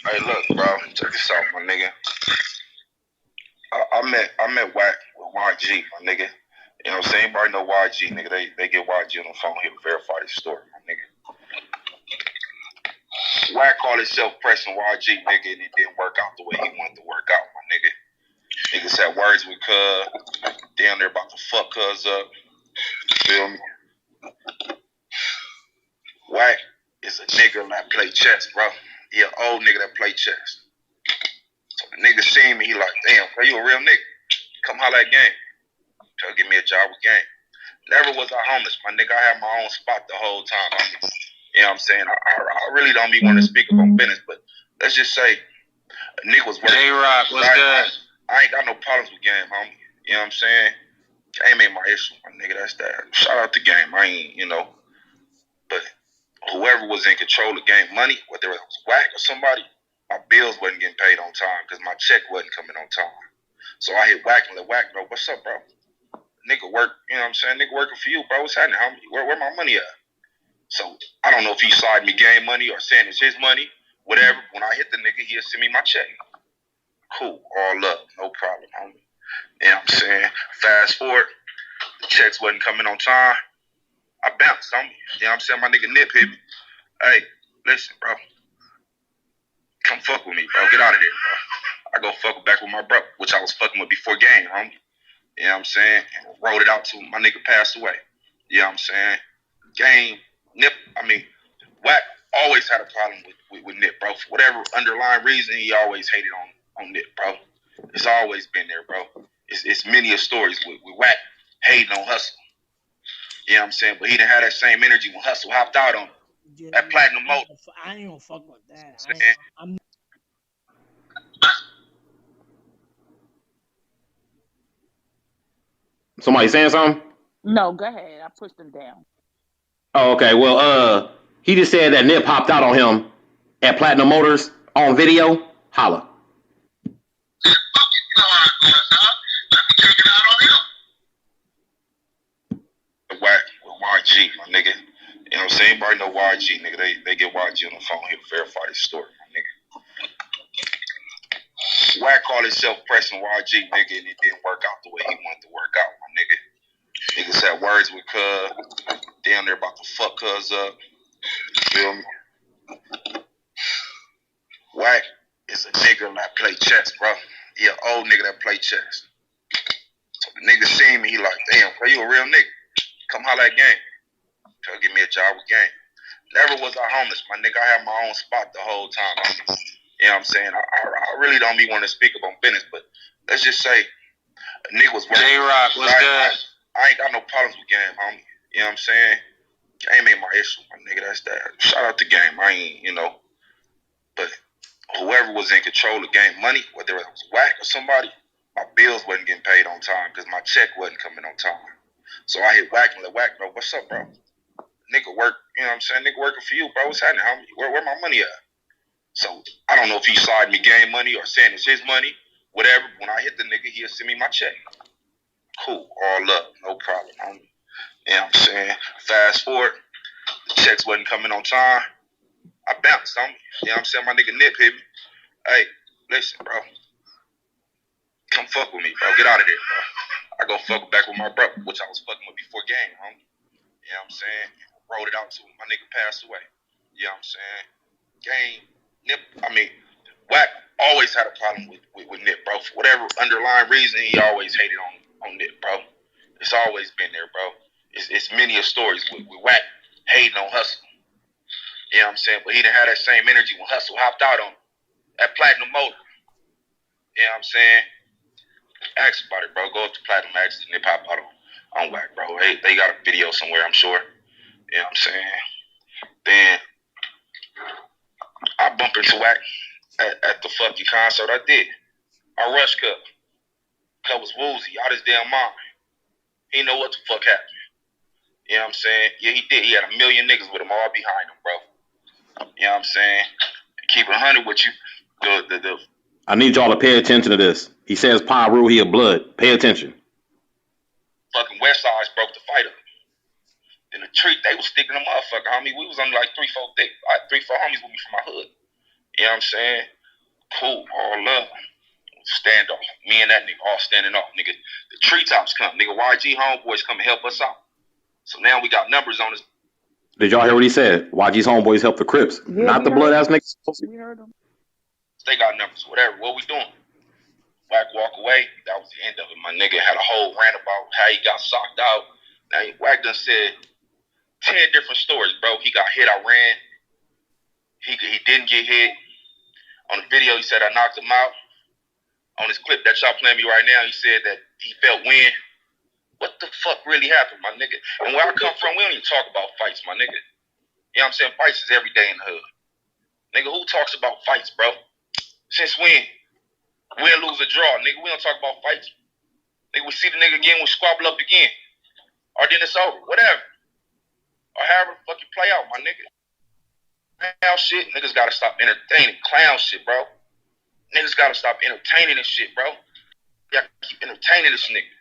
Hey, look, bro. Check this out, my nigga. I met Wack with YG, my nigga. You know what I'm saying? Everybody know YG, nigga. They get YG on the phone here to verify this story, my nigga. Wack called himself pressing YG, nigga, and it didn't work out the way he wanted to work out, my nigga. Niggas had words with Cuz. Damn, they're about to fuck Cuz up. Feel me? Wack is a nigga that play chess, bro. He an old nigga that play chess. So the nigga seen me, he like, damn, bro, you a real nigga. Come holler at game. Try to give me a job with game. Never was I homeless, my nigga. I had my own spot the whole time. You know what I'm saying? I really don't be wanting to speak up on business, but let's just say a nigga was working. J-Rock, what's good? I ain't got no problems with game, homie. You know what I'm saying? Game ain't my issue, my nigga. That's that. Shout out to game. I ain't, you know. But whoever was in control of game money, whether it was Wack or somebody, my bills wasn't getting paid on time because my check wasn't coming on time. So I hit Wack and let Wack know, what's up, bro? Nigga work, you know what I'm saying? Nigga working for you, bro. What's happening, homie? Where my money at? So I don't know if he slide me game money or saying it's his money, whatever. When I hit the nigga, he'll send me my check. Cool, all up, no problem, homie. You know what I'm saying? Fast forward, the checks wasn't coming on time. I bounced, homie. You know what I'm saying? My nigga Nip hit me. Hey, listen, bro. Come fuck with me, bro. Get out of there, bro. I go fuck back with my bro, which I was fucking with before game, homie. You know what I'm saying? And rolled it out till my nigga passed away. You know what I'm saying? Game, Nip, Wack always had a problem with Nip, bro. For whatever underlying reason, he always hated on Nip, bro. It's always been there, bro. It's many of stories with Wack hating on Hustle. You know what I'm saying? But he didn't have that same energy when Hustle hopped out on him. Yeah, that platinum mode. I ain't gonna fuck with that. I'm Somebody saying something? No, go ahead. I pushed him down. Oh, okay. Well, he just said that Nip hopped out on him at Platinum Motors on video. Holla. Wack with YG, my nigga. You know what I'm saying? Everybody know YG, nigga. They get YG on the phone here to verify this story, my nigga. Wack called himself pressing YG, nigga, and it didn't work out the way he wanted to work out, my nigga. Niggas had words with Cuz. Damn, they're about to fuck Cuz up. Feel me? Wack is a nigga that play chess, bro. He an old nigga that play chess. So the nigga seen me, he like, damn, bro, you a real nigga. Come holler at game. Try to give me a job with game. Never was I homeless, my nigga. I had my own spot the whole time. You know what I'm saying? I really don't be wanting to speak up on business, but let's just say a nigga was working. J-Rock, what's good? I ain't got no problems with game, homie. You know what I'm saying? Game ain't my issue, my nigga. That's that. Shout out to game. I ain't, you know. But whoever was in control of game money, whether it was Wack or somebody, my bills wasn't getting paid on time because my check wasn't coming on time. So I hit Wack and let Wack know, what's up, bro? Nigga work, you know what I'm saying? Nigga working for you, bro. What's happening, homie? Where my money at? So I don't know if he slide me game money or saying it's his money, whatever. When I hit the nigga, he'll send me my check. Cool, all up, no problem, homie. You know what I'm saying? Fast forward, the checks wasn't coming on time. I bounced, homie. You know what I'm saying? My nigga Nip hit me. Hey, listen, bro. Come fuck with me, bro. Get out of there, bro. I go fuck back with my bro, which I was fucking with before game, homie. You know what I'm saying? Rolled it out till my nigga passed away. You know what I'm saying? Game, Nip, Wack always had a problem with Nip, bro. For whatever underlying reason, he always hated on Nip, bro. It's always been there, bro. It's many of stories with Wack hating on Hustle. You know what I'm saying? But he didn't have that same energy when Hustle hopped out on him at Platinum Motor. You know what I'm saying? Ask about it, bro. Go up to Platinum, ask the Nip hop out on Wack, bro. They got a video somewhere, I'm sure. You know what I'm saying? Then I bumped into Wack at the fucking concert. I did. I rushed Cup. Cup was woozy, out his damn mind. He know what the fuck happened. You know what I'm saying? Yeah, he did. He had a million niggas with him all behind him, bro. You know what I'm saying? Keep it 100 with you. I need y'all to pay attention to this. He says Pyru, he a blood. Pay attention. Fucking West Sides broke the fight up. Then the treat, they was sticking a motherfucker, homie. We was only like 3-4 homies with me from my hood. You know what I'm saying? Cool, all up. Stand off. Me and that nigga all standing off, nigga. The treetops come, nigga. YG homeboys come and help us out. So now we got numbers on us. Did y'all hear what he said? YG's homeboys help the Crips, Yeah, not the blood ass niggas. We heard him. They got numbers, whatever. What we doing? Wack walk away. That was the end of it. My nigga had a whole rant about how he got socked out. Now Wack done said 10 different stories, bro. He got hit, I ran. He didn't get hit. On the video, he said I knocked him out. On this clip that y'all playing me right now, he said that he felt wind. What the fuck really happened, my nigga? And where I come from, we don't even talk about fights, my nigga. You know what I'm saying? Fights is every day in the hood. Nigga, who talks about fights, bro? Since when? Win, lose, or draw, nigga. We don't talk about fights. Nigga, we see the nigga again, we squabble up again. Or then it's over, whatever. Or however the fuck you play out, my nigga. Clown shit, niggas gotta stop entertaining clown shit, bro. Niggas gotta stop entertaining this shit, bro. Y'all keep entertaining this nigga.